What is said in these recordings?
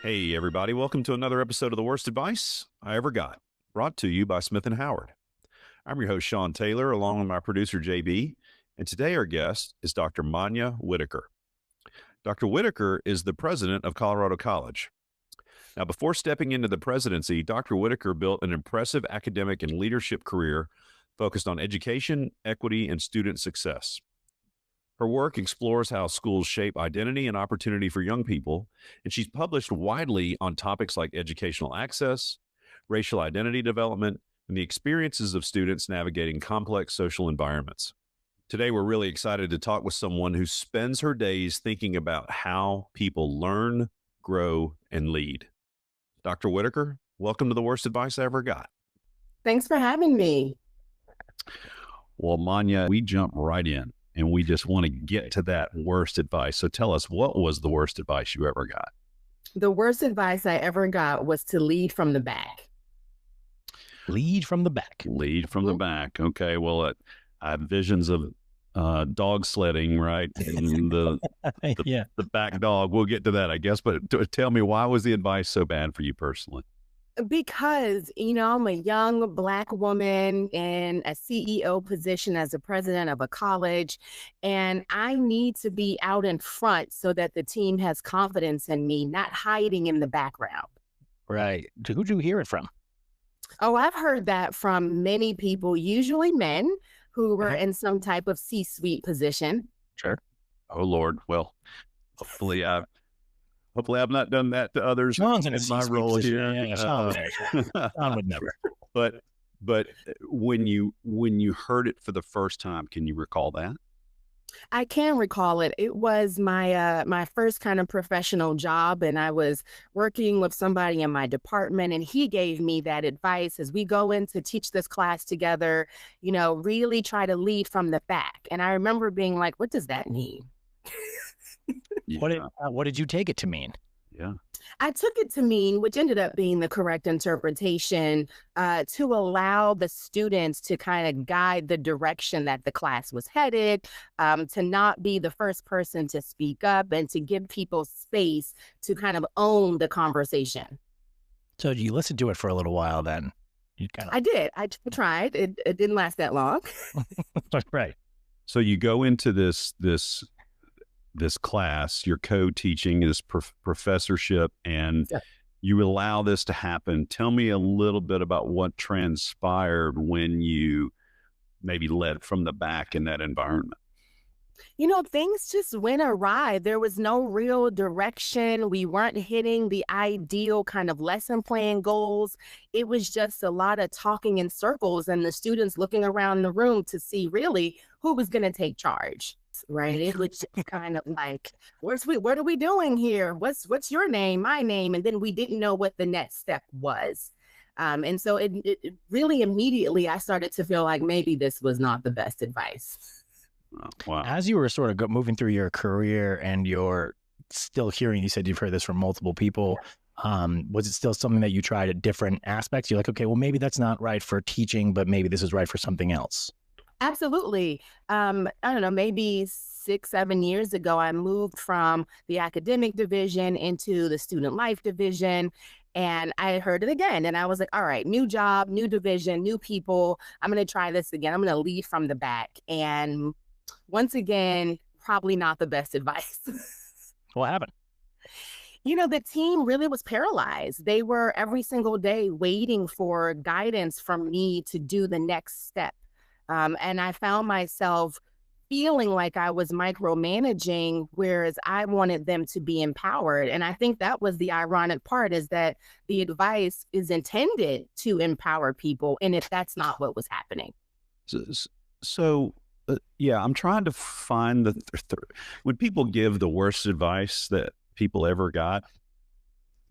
Hey, everybody. Welcome to another episode of The Worst Advice I Ever Got, brought to you by Smith & Howard. I'm your host, Sean Taylor, along with my producer, JB, and today our guest is Dr. Manya Whitaker. Dr. Whitaker is the president of Colorado College. Now, before stepping into the presidency, Dr. Whitaker built an impressive academic and leadership career focused on education, equity, and student success. Her work explores how schools shape identity and opportunity for young people, and she's published widely on topics like educational access, racial identity development, and the experiences of students navigating complex social environments. Today, we're really excited to talk with someone who spends her days thinking about how people learn, grow, and lead. Dr. Whitaker, welcome to The Worst Advice I Ever Got. Thanks for having me. Well, Manya, we jump right in. And we just want to get to that worst advice. So tell us, what was the worst advice you ever got? The worst advice I ever got was to lead from the back. Lead from the back. Lead from the back. Okay. Well, I have visions of dog sledding, right? And the back dog. We'll get to that, I guess. But tell me, why was the advice so bad for you personally? Because, I'm a young Black woman in a CEO position as a president of a college, and I need to be out in front so that the team has confidence in me, not hiding in the background. Right. Who'd you hear it from? Oh, I've heard that from many people, usually men who were in some type of C-suite position. Sure. Oh, Lord. Well, hopefully I've not done that to others Sean's in my role here. Yeah, Sean would never. But when you heard it for the first time, can you recall that? I can recall it. It was my first kind of professional job, and I was working with somebody in my department, and he gave me that advice as we go in to teach this class together, really try to lead from the back. And I remember being like, what does that mean? Yeah. What did you take it to mean? Yeah. I took it to mean, which ended up being the correct interpretation, to allow the students to kind of guide the direction that the class was headed, to not be the first person to speak up, and to give people space to kind of own the conversation. So you listened to it for a little while then? I did. I tried. It didn't last that long. Right. So you go into this class, you're co-teaching this professorship, and you allow this to happen. Tell me a little bit about what transpired when you maybe led from the back in that environment. Things just went awry. There was no real direction. We weren't hitting the ideal kind of lesson plan goals. It was just a lot of talking in circles and the students looking around the room to see really who was going to take charge. Right. It was just kind of like, what are we doing here? What's your name? My name. And then we didn't know what the next step was. And so it really immediately I started to feel like maybe this was not the best advice. Oh, wow. As you were sort of moving through your career and you're still hearing, you said you've heard this from multiple people. Was it still something that you tried at different aspects? You're like, okay, well, maybe that's not right for teaching, but maybe this is right for something else. Absolutely. I don't know, maybe 6-7 years ago, I moved from the academic division into the student life division. And I heard it again. And I was like, all right, new job, new division, new people. I'm going to try this again. I'm going to lead from the back. And once again, probably not the best advice. What happened? The team really was paralyzed. They were every single day waiting for guidance from me to do the next step. And I found myself feeling like I was micromanaging, whereas I wanted them to be empowered. And I think that was the ironic part, is that the advice is intended to empower people. And if that's not what was happening. So I'm trying to find when people give the worst advice that people ever got,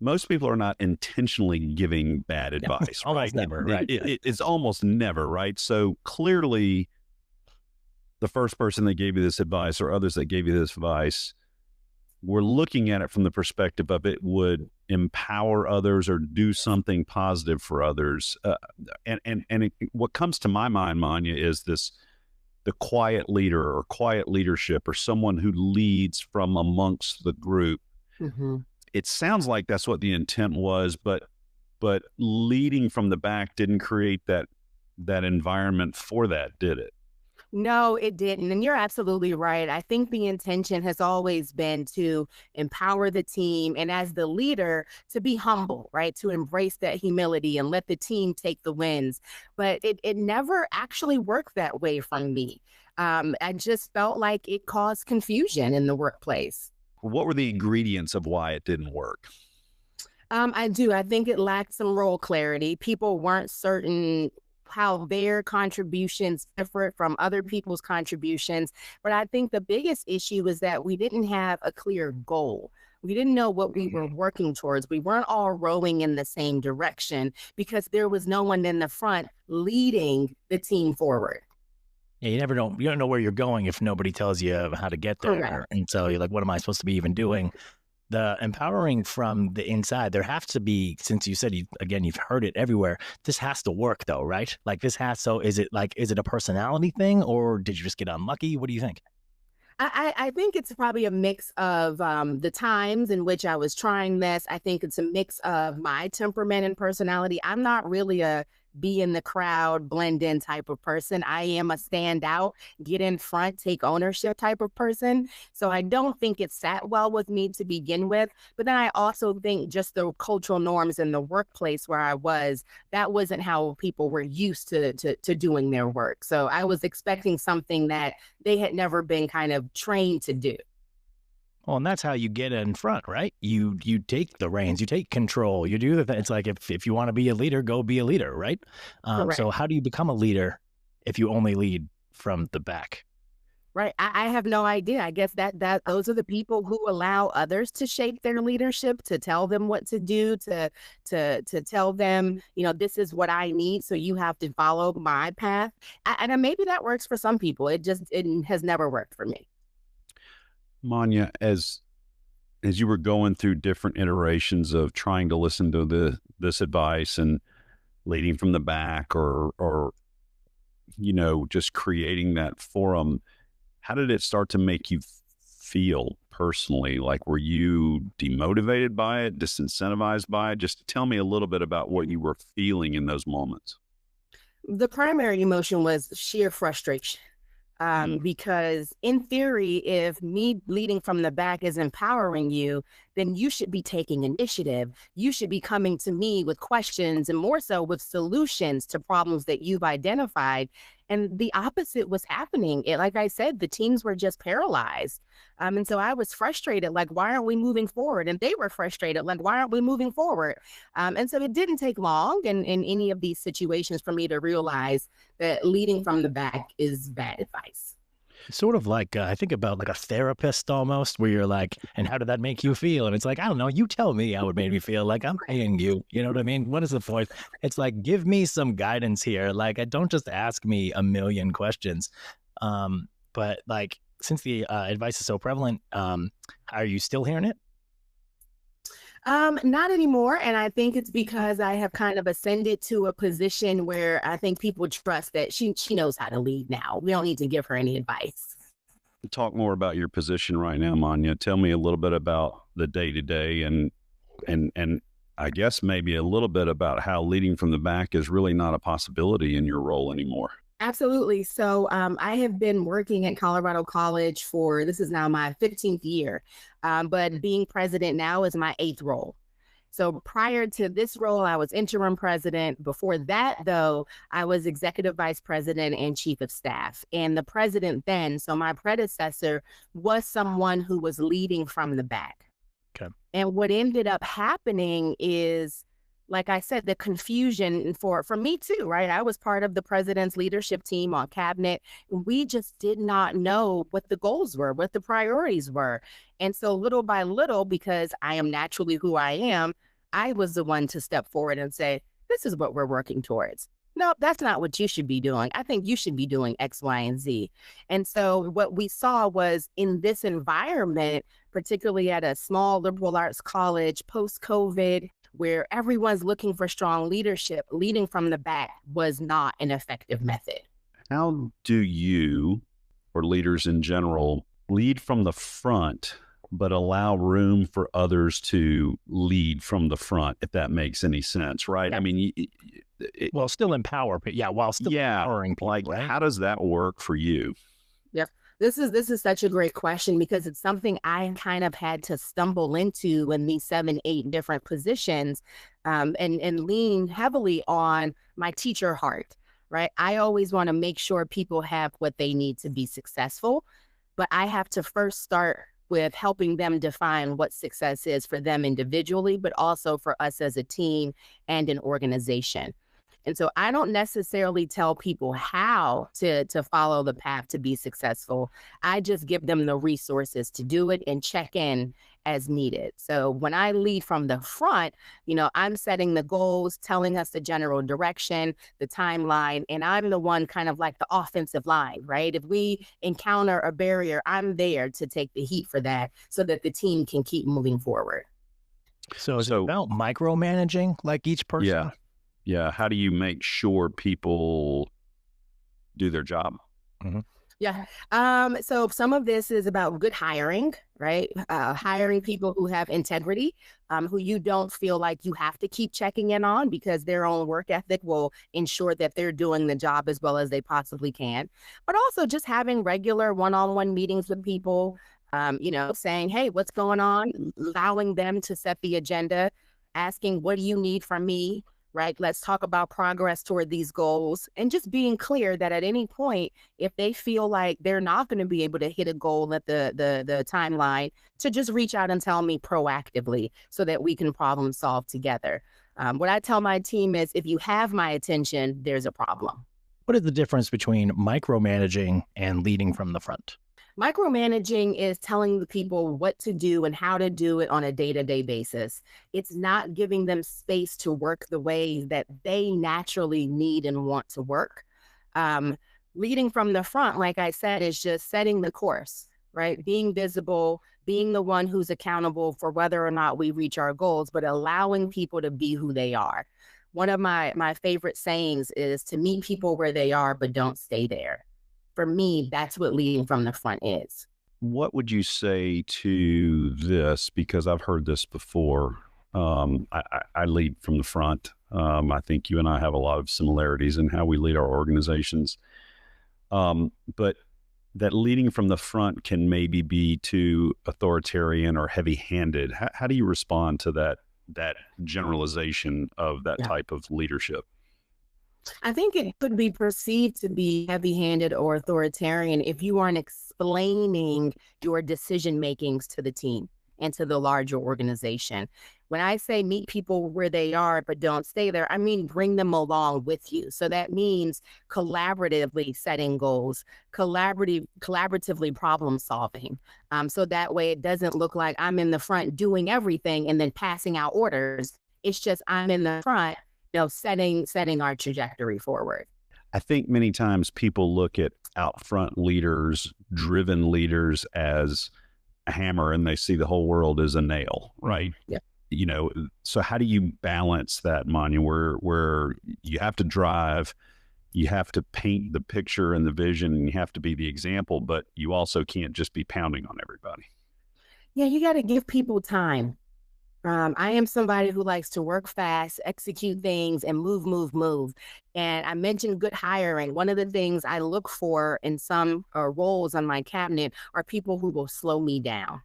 most people are not intentionally giving bad advice. Almost never, right? It's almost never, right? So clearly, the first person that gave you this advice or others that gave you this advice were looking at it from the perspective of it would empower others or do something positive for others. And what comes to my mind, Manya, is this the quiet leader or quiet leadership or someone who leads from amongst the group. Mm-hmm. It sounds like that's what the intent was, but leading from the back didn't create that environment for that, did it? No, it didn't. And you're absolutely right. I think the intention has always been to empower the team and as the leader to be humble, right? To embrace that humility and let the team take the wins. But it never actually worked that way for me. I just felt like it caused confusion in the workplace. What were the ingredients of why it didn't work? I do. I think it lacked some role clarity. People weren't certain how their contributions differed from other people's contributions. But I think the biggest issue was that we didn't have a clear goal. We didn't know what we were working towards. We weren't all rowing in the same direction because there was no one in the front leading the team forward. Yeah, you don't know where you're going if nobody tells you how to get there. Correct. And so you're like, what am I supposed to be even doing? The empowering from the inside, there has to be, since you said, you've heard it everywhere, this has to work though, right? Like so is it a personality thing or did you just get unlucky? What do you think? I think it's probably a mix of the times in which I was trying this. I think it's a mix of my temperament and personality. I'm not really a be in the crowd, blend in type of person. I am a stand out, get in front, take ownership type of person. So I don't think it sat well with me to begin with. But then I also think just the cultural norms in the workplace where I was, that wasn't how people were used to doing their work. So I was expecting something that they had never been kind of trained to do. Well, and that's how you get in front, right? You take the reins, you take control, you do the thing. It's like if you want to be a leader, go be a leader, right? Correct. So how do you become a leader if you only lead from the back? Right. I have no idea. I guess that those are the people who allow others to shape their leadership, to tell them what to do, to tell them, this is what I need. So you have to follow my path. And maybe that works for some people. It has never worked for me. Manya, as you were going through different iterations of trying to listen to this advice and leading from the back or just creating that forum, how did it start to make you feel personally? Like, were you demotivated by it, disincentivized by it? Just tell me a little bit about what you were feeling in those moments. The primary emotion was sheer frustration. Because in theory, if me leading from the back is empowering you, then you should be taking initiative. You should be coming to me with questions and more so with solutions to problems that you've identified. And the opposite was happening. Like I said, the teams were just paralyzed. And so I was frustrated, like, why aren't we moving forward? And they were frustrated, like, why aren't we moving forward? And so it didn't take long in any of these situations for me to realize that leading from the back is bad advice. Sort of like, I think about like a therapist almost, where you're like, and how did that make you feel? And it's like, I don't know, you tell me how it made me feel. Like, I'm paying you. You know what I mean? What is the point? It's like, give me some guidance here. Like, don't just ask me a million questions. But like, since the advice is so prevalent, are you still hearing it? Not anymore. And I think it's because I have kind of ascended to a position where I think people trust that she knows how to lead now. We don't need to give her any advice. Talk more about your position right now, Manya. Tell me a little bit about the day to day and I guess maybe a little bit about how leading from the back is really not a possibility in your role anymore. Absolutely. So I have been working at Colorado College for, this is now my 15th year, but being president now is my 8th role. So prior to this role, I was interim president. Before that, though, I was executive vice president and chief of staff. And the president then, so my predecessor, was someone who was leading from the back. Okay. And what ended up happening is, like I said, the confusion for me too, right? I was part of the president's leadership team on cabinet. We just did not know what the goals were, what the priorities were. And so little by little, because I am naturally who I am, I was the one to step forward and say, this is what we're working towards. No, that's not what you should be doing. I think you should be doing X, Y, and Z. And so what we saw was in this environment, particularly at a small liberal arts college post-COVID, where everyone's looking for strong leadership, leading from the back was not an effective method. how do you, or leaders in general, lead from the front, but allow room for others to lead from the front, if that makes any sense, right? Yeah. I mean, Well, still empower, but while still empowering people, like, right? how does that work for you? Yep. This is such a great question because it's something I kind of had to stumble into in these 7, 8 different positions, and lean heavily on my teacher heart, right? I always want to make sure people have what they need to be successful, but I have to first start with helping them define what success is for them individually, but also for us as a team and an organization. And so I don't necessarily tell people how to follow the path to be successful. I just give them the resources to do it and check in as needed. So when I lead from the front, I'm setting the goals, telling us the general direction, the timeline, and I'm the one kind of like the offensive line, right? If we encounter a barrier, I'm there to take the heat for that so that the team can keep moving forward. So is it about micromanaging like each person? Yeah. Yeah. How do you make sure people do their job? Mm-hmm. Yeah. So some of this is about good hiring, right? Hiring people who have integrity, who you don't feel like you have to keep checking in on because their own work ethic will ensure that they're doing the job as well as they possibly can. But also just having regular one-on-one meetings with people, saying, hey, what's going on? Allowing them to set the agenda, asking, what do you need from me? Right? Let's talk about progress toward these goals and just being clear that at any point, if they feel like they're not going to be able to hit a goal at the timeline, to just reach out and tell me proactively so that we can problem solve together. What I tell my team is if you have my attention, there's a problem. What is the difference between micromanaging and leading from the front? Micromanaging is telling the people what to do and how to do it on a day-to-day basis. It's not giving them space to work the way that they naturally need and want to work. Leading from the front, like I said, is just setting the course, right? Being visible, being the one who's accountable for whether or not we reach our goals, but allowing people to be who they are. One of my favorite sayings is to meet people where they are, but don't stay there. For me, that's what leading from the front is. What would you say to this? Because I've heard this before. I lead from the front. I think you and I have a lot of similarities in how we lead our organizations. But that leading from the front can maybe be too authoritarian or heavy-handed. How do you respond to that generalization of that type of leadership? I think it could be perceived to be heavy-handed or authoritarian if you aren't explaining your decision makings to the team and to the larger organization. When I say meet people where they are, but don't stay there, I mean bring them along with you. So that means collaboratively setting goals, collaboratively problem solving. So that way it doesn't look like I'm in the front doing everything and then passing out orders. It's just I'm in the front, setting our trajectory forward. I think many times people look at out front leaders, driven leaders as a hammer, and they see the whole world as a nail, right? Yeah. So how do you balance that, Manya, where you have to drive, you have to paint the picture and the vision, and you have to be the example, but you also can't just be pounding on everybody? Yeah, you got to give people time. I am somebody who likes to work fast, execute things, and move. And I mentioned good hiring. One of the things I look for in some roles on my cabinet are people who will slow me down.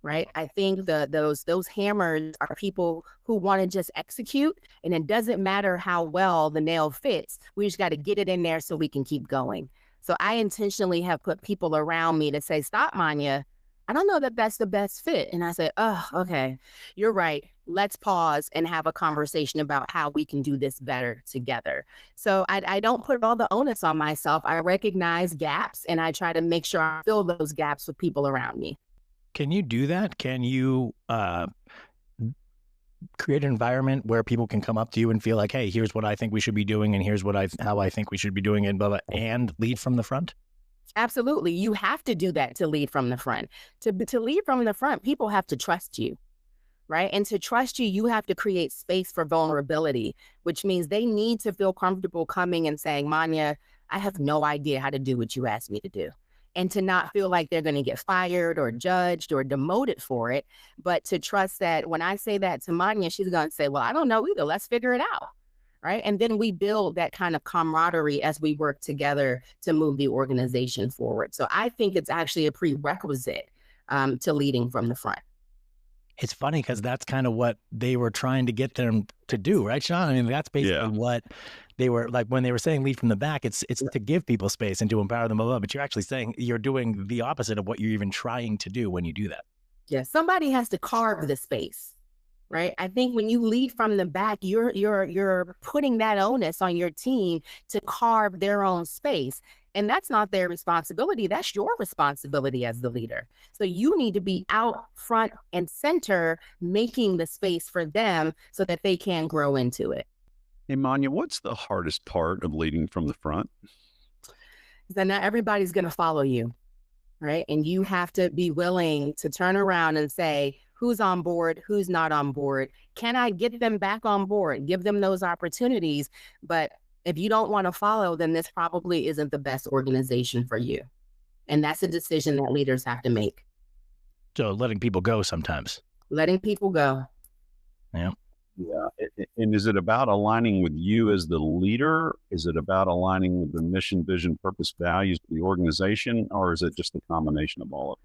Right. I think those hammers are people who want to just execute, and it doesn't matter how well the nail fits. We just got to get it in there so we can keep going. So I intentionally have put people around me to say, stop, Manya. I don't know that that's the best fit. And I said, oh, okay, you're right. Let's pause and have a conversation about how we can do this better together. So I don't put all the onus on myself. I recognize gaps and I try to make sure I fill those gaps with people around me. Can you do that? Can you create an environment where people can come up to you and feel like, hey, here's what I think we should be doing, and here's how I think we should be doing it, blah, blah, and lead from the front? Absolutely. You have to do that to lead from the front. To lead from the front, people have to trust you, right? And to trust you, you have to create space for vulnerability, which means they need to feel comfortable coming and saying, Manya, I have no idea how to do what you asked me to do. And to not feel like they're going to get fired or judged or demoted for it, but to trust that when I say that to Manya, she's going to say, well, I don't know either. Let's figure it out. Right. And then we build that kind of camaraderie as we work together to move the organization forward. So I think it's actually a prerequisite to leading from the front. It's funny because that's kind of what they were trying to get them to do, right, Sean? I mean, that's basically what they were like when they were saying lead from the back. It's to give people space and to empower them above. But you're actually saying you're doing the opposite of what you're even trying to do when you do that. Yeah, somebody has to carve the space, right? I think when you lead from the back, you're putting that onus on your team to carve their own space. And that's not their responsibility. That's your responsibility as the leader. So you need to be out front and center, making the space for them so that they can grow into it. Hey, Manya, what's the hardest part of leading from the front? So not everybody's going to follow you, right? And you have to be willing to turn around and say, who's on board, who's not on board? Can I get them back on board? Give them those opportunities. But if you don't want to follow, then this probably isn't the best organization for you. And that's a decision that leaders have to make. So letting people go sometimes. Letting people go. Yeah. Yeah. And is it about aligning with you as the leader? Is it about aligning with the mission, vision, purpose, values of the organization? Or is it just a combination of all of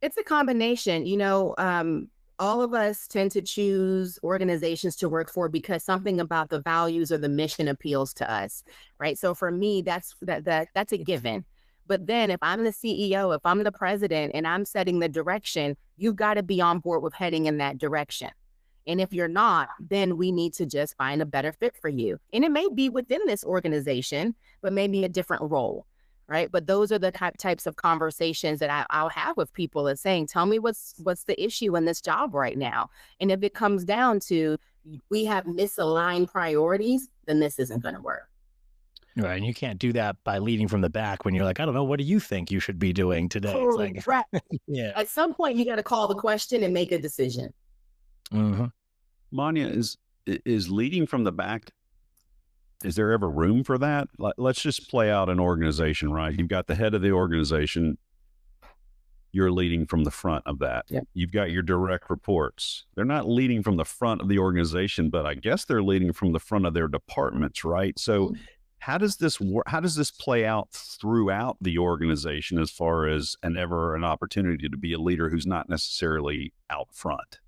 it? It's a combination. All of us tend to choose organizations to work for because something about the values or the mission appeals to us, right? So for me, that's a given. But then if I'm the CEO, if I'm the president and I'm setting the direction, you've got to be on board with heading in that direction. And if you're not, then we need to just find a better fit for you. And it may be within this organization, but maybe a different role. Right. But those are the types of conversations that I'll have with people and saying, tell me what's the issue in this job right now. And if it comes down to we have misaligned priorities, then this isn't going to work. Right. And you can't do that by leading from the back when you're like, I don't know, what do you think you should be doing today? It's like, right. Yeah. At some point, you got to call the question and make a decision. Mm-hmm. Manya, is leading from the back, is there ever room for that? Let's just play out an organization, right? You've got the head of the organization. You're leading from the front of that. Yep. You've got your direct reports. They're not leading from the front of the organization, but I guess they're leading from the front of their departments, right? So how does this work? How does this play out throughout the organization as far as an opportunity to be a leader who's not necessarily out front?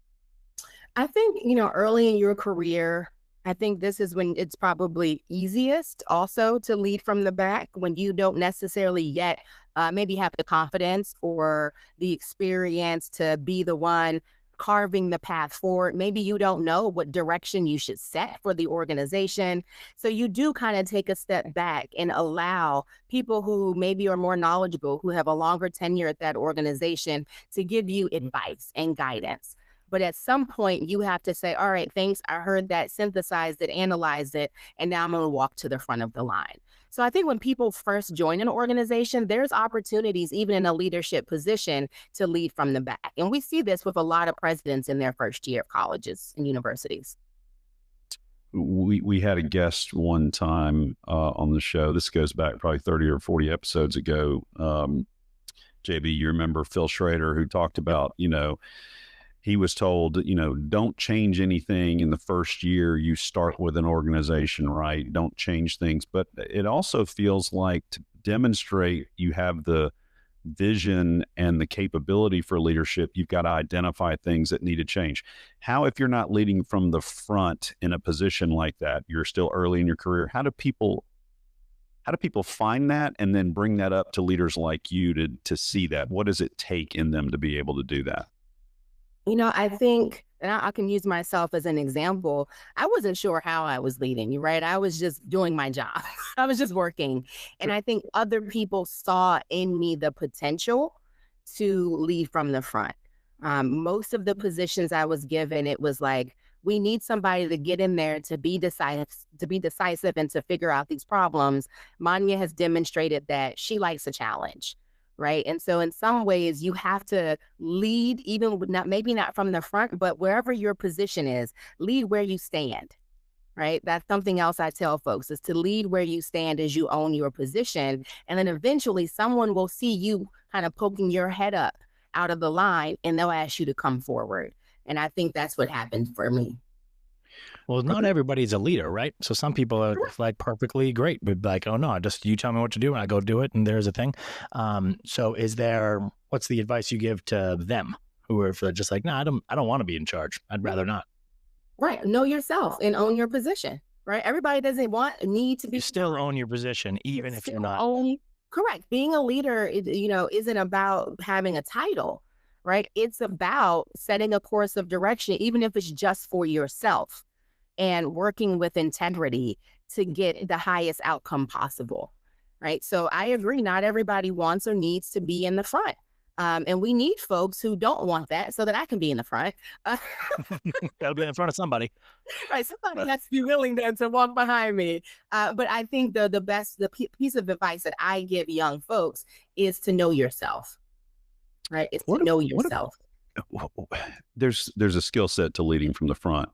I think, early in your career, I think this is when it's probably easiest also to lead from the back when you don't necessarily yet maybe have the confidence or the experience to be the one carving the path forward. Maybe you don't know what direction you should set for the organization. So you do kind of take a step back and allow people who maybe are more knowledgeable, who have a longer tenure at that organization, to give you advice and guidance. But at some point, you have to say, all right, thanks. I heard that, synthesized it, analyzed it, and now I'm going to walk to the front of the line. So I think when people first join an organization, there's opportunities, even in a leadership position, to lead from the back. And we see this with a lot of presidents in their first year of colleges and universities. We had a guest one time on the show. This goes back probably 30 or 40 episodes ago. JB, you remember Phil Schrader, who talked about, he was told, don't change anything in the first year you start with an organization, right? Don't change things. But it also feels like to demonstrate you have the vision and the capability for leadership, you've got to identify things that need to change. How, if you're not leading from the front in a position like that, you're still early in your career, how do people find that and then bring that up to leaders like you to see that? What does it take in them to be able to do that? I think, and I can use myself as an example, I wasn't sure how I was leading, right? I was just doing my job. I was just working. And I think other people saw in me the potential to lead from the front. Most of the positions I was given, it was like, we need somebody to get in there to be decisive and to figure out these problems. Manya has demonstrated that she likes a challenge. Right. And so in some ways, you have to lead, even maybe not from the front, but wherever your position is, lead where you stand. right? That's something else I tell folks is to lead where you stand as you own your position. And then eventually someone will see you kind of poking your head up out of the line and they'll ask you to come forward. And I think that's what happened for me. Well, not everybody's a leader, right? So some people are like perfectly great, but like, oh no, just you tell me what to do and I go do it, and there's a thing. So what's the advice you give to them who are just like, no, I don't want to be in charge. I'd rather not. Right. Know yourself and own your position, right? Everybody doesn't need to be. You still own your position, even if you're not. Correct. Being a leader, isn't about having a title, right? It's about setting a course of direction, even if it's just for yourself, and working with integrity to get the highest outcome possible, right? So I agree, not everybody wants or needs to be in the front. And we need folks who don't want that so that I can be in the front. Gotta be in front of somebody. Right, somebody has to be willing to walk behind me. But I think the piece of advice that I give young folks is to know yourself, right? It's to know yourself. There's a skill set to leading from the front,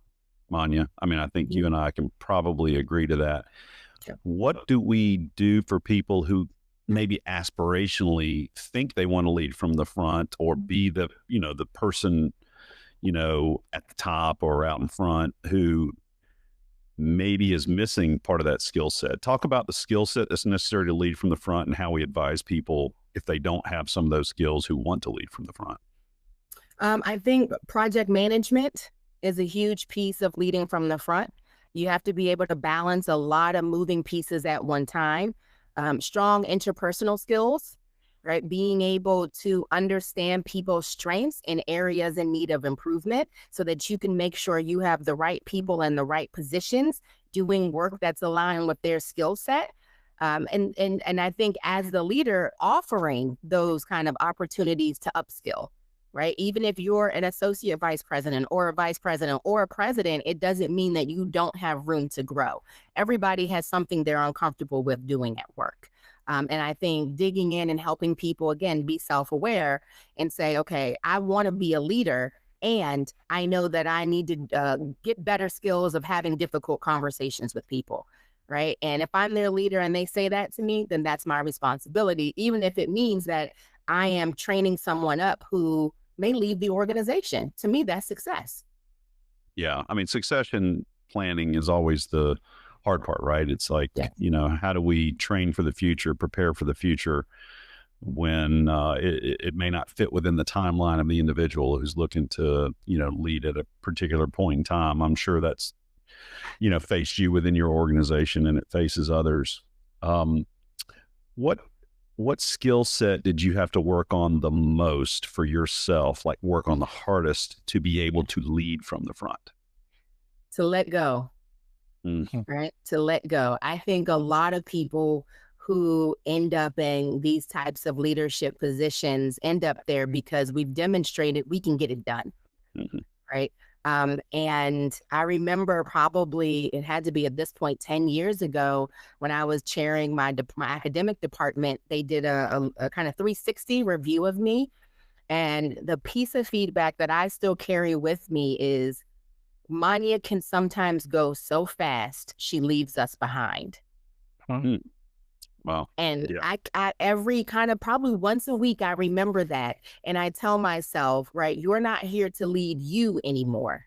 Manya. I mean, I think you and I can probably agree to that. Sure. What do we do for people who maybe aspirationally think they want to lead from the front or be the person, at the top or out in front who maybe is missing part of that skill set? Talk about the skill set that's necessary to lead from the front and how we advise people if they don't have some of those skills who want to lead from the front. I think project management is a huge piece of leading from the front. You have to be able to balance a lot of moving pieces at one time. Strong interpersonal skills, right? Being able to understand people's strengths and areas in need of improvement so that you can make sure you have the right people in the right positions doing work that's aligned with their skill set. And I think as the leader, offering those kind of opportunities to upskill, right? Even if you're an associate vice president or a vice president or a president, it doesn't mean that you don't have room to grow. Everybody has something they're uncomfortable with doing at work. And I think digging in and helping people, again, be self-aware and say, okay, I want to be a leader and I know that I need to get better skills of having difficult conversations with people, right? And if I'm their leader and they say that to me, then that's my responsibility, even if it means that I am training someone up who may leave the organization. To me, that's success. Yeah. I mean, succession planning is always the hard part, right? It's like, how do we train for the future, prepare for the future when it may not fit within the timeline of the individual who's looking to, lead at a particular point in time. I'm sure that's, faced you within your organization and it faces others. What skill set did you have to work on the most for yourself, like work on the hardest to be able to lead from the front? To let go, right? To let go. I think a lot of people who end up in these types of leadership positions end up there because we've demonstrated we can get it done, right? And I remember probably it had to be at this point 10 years ago when I was chairing my academic department. They did a kind of 360 review of me. And the piece of feedback that I still carry with me is Manya can sometimes go so fast, she leaves us behind. Wow. And I every kind of probably once a week, I remember that. And I tell myself, right, you're not here to lead you anymore,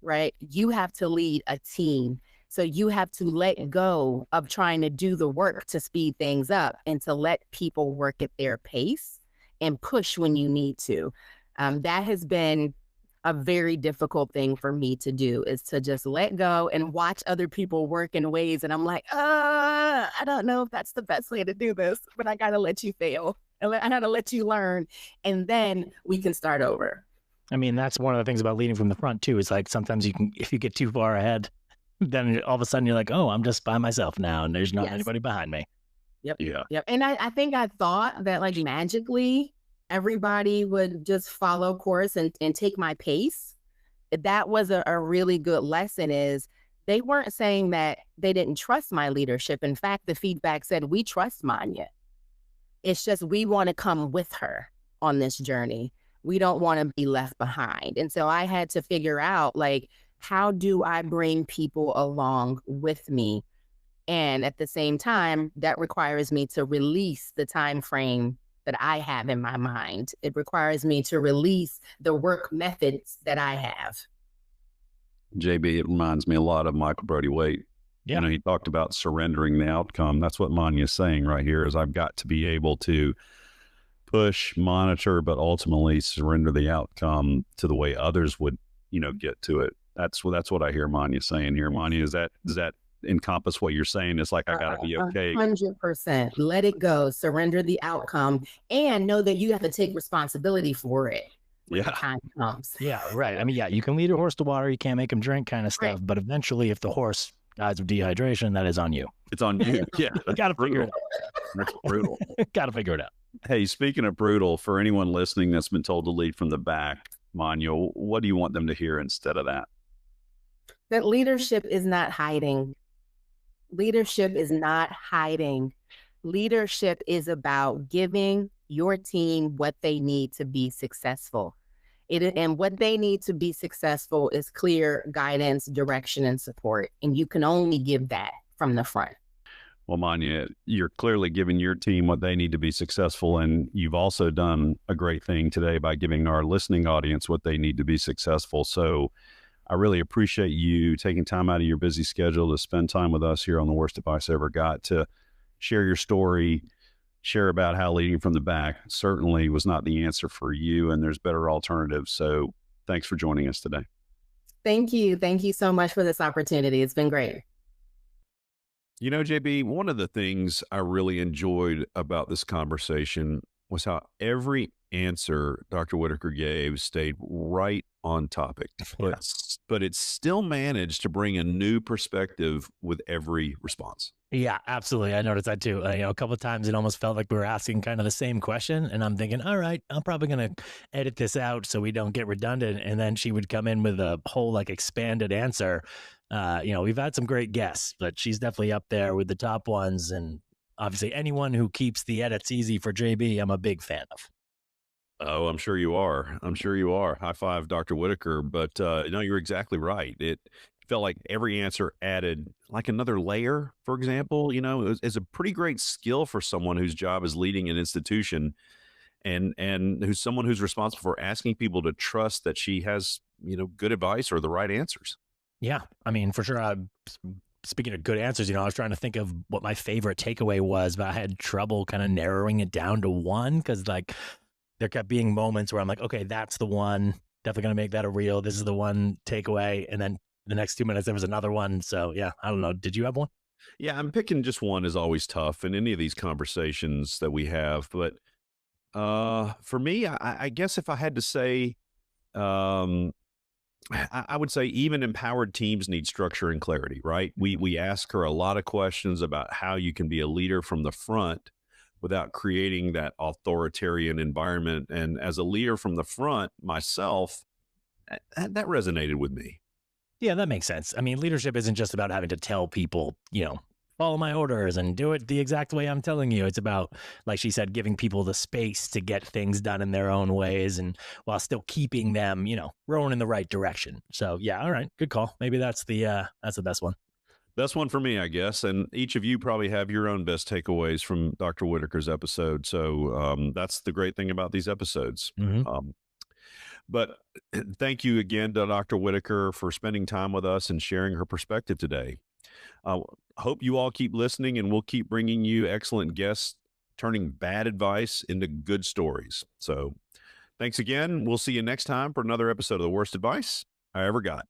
right? You have to lead a team. So you have to let go of trying to do the work to speed things up and to let people work at their pace and push when you need to. That has been a very difficult thing for me to do, is to just let go and watch other people work in ways. And I'm like, I don't know if that's the best way to do this, but I got to let you fail. And I got to let you learn. And then we can start over. I mean, that's one of the things about leading from the front too, is like sometimes if you get too far ahead, then all of a sudden you're like, oh, I'm just by myself now and there's not anybody behind me. Yep. Yeah. Yep. And I think I thought that like magically everybody would just follow course and take my pace. That was a really good lesson, is they weren't saying that they didn't trust my leadership. In fact, the feedback said, we trust Manya. It's just, we want to come with her on this journey. We don't want to be left behind. And so I had to figure out, like, How do I bring people along with me? And at the same time, that requires me to release the time frame that I have in my mind. It requires me to release the work methods that I have. JB, it reminds me a lot of Michael Brody Waite. Yeah. He talked about surrendering the outcome. That's what Manya's saying right here is I've got to be able to push, monitor, but ultimately surrender the outcome to the way others would, get to it. That's what I hear Manya saying here. Manya, does that encompass what you're saying? It's like, I got to be okay. 100%. Let it go, surrender the outcome, and know that you have to take responsibility for it when the time comes. Yeah, right. I mean, yeah, you can lead a horse to water, you can't make him drink kind of stuff, Right. but eventually if the horse dies of dehydration, that is on you. It's on you. Yeah. You got to figure it That's brutal. out. Got to figure it out. Hey, speaking of brutal, for anyone listening that's been told to lead from the back, Manya, what do you want them to hear instead of that? That leadership is not hiding. Leadership is not hiding. Leadership is about giving your team what they need to be successful. And what they need to be successful is clear guidance, direction, and support. And you can only give that from the front. Well, Manya, you're clearly giving your team what they need to be successful. And you've also done a great thing today by giving our listening audience what they need to be successful. So I really appreciate you taking time out of your busy schedule to spend time with us here on The Worst Advice I Ever Got, to share your story, share about how leading from the back certainly was not the answer for you, and there's better alternatives. So thanks for joining us today. Thank you. Thank you so much for this opportunity. It's been great. JB, one of the things I really enjoyed about this conversation was how every answer Dr. Whitaker gave stayed right on topic, but it still managed to bring a new perspective with every response. Yeah, absolutely. I noticed that too. A couple of times it almost felt like we were asking kind of the same question, and I'm thinking, all right, I'm probably going to edit this out so we don't get redundant. And then she would come in with a whole like expanded answer. We've had some great guests, but she's definitely up there with the top ones. And obviously anyone who keeps the edits easy for JB, I'm a big fan of. Oh, I'm sure you are. I'm sure you are. High five, Dr. Whitaker. But no, you're exactly right. It felt like every answer added like another layer, for example. It's a pretty great skill for someone whose job is leading an institution and who's someone who's responsible for asking people to trust that she has, good advice or the right answers. Yeah, I mean, for sure. Speaking of good answers, I was trying to think of what my favorite takeaway was, but I had trouble kind of narrowing it down to one because like there kept being moments where I'm like, okay, that's the one. Definitely going to make that a reel. This is the one takeaway. And then the next 2 minutes, there was another one. So yeah, I don't know. Did you have one? Yeah, I'm picking just one is always tough in any of these conversations that we have. But for me, I guess if I had to say, I would say even empowered teams need structure and clarity, right? We ask her a lot of questions about how you can be a leader from the front without creating that authoritarian environment. And as a leader from the front myself, that resonated with me. Yeah, that makes sense. I mean, leadership isn't just about having to tell people, follow my orders and do it the exact way I'm telling you. It's about, like she said, giving people the space to get things done in their own ways and while still keeping them, rowing in the right direction. So yeah, all right, good call. Maybe that's the best one. Best one for me, I guess. And each of you probably have your own best takeaways from Dr. Whitaker's episode. So that's the great thing about these episodes. Mm-hmm. But thank you again to Dr. Whitaker for spending time with us and sharing her perspective today. Hope you all keep listening, and we'll keep bringing you excellent guests, turning bad advice into good stories. So thanks again. We'll see you next time for another episode of The Worst Advice I Ever Got.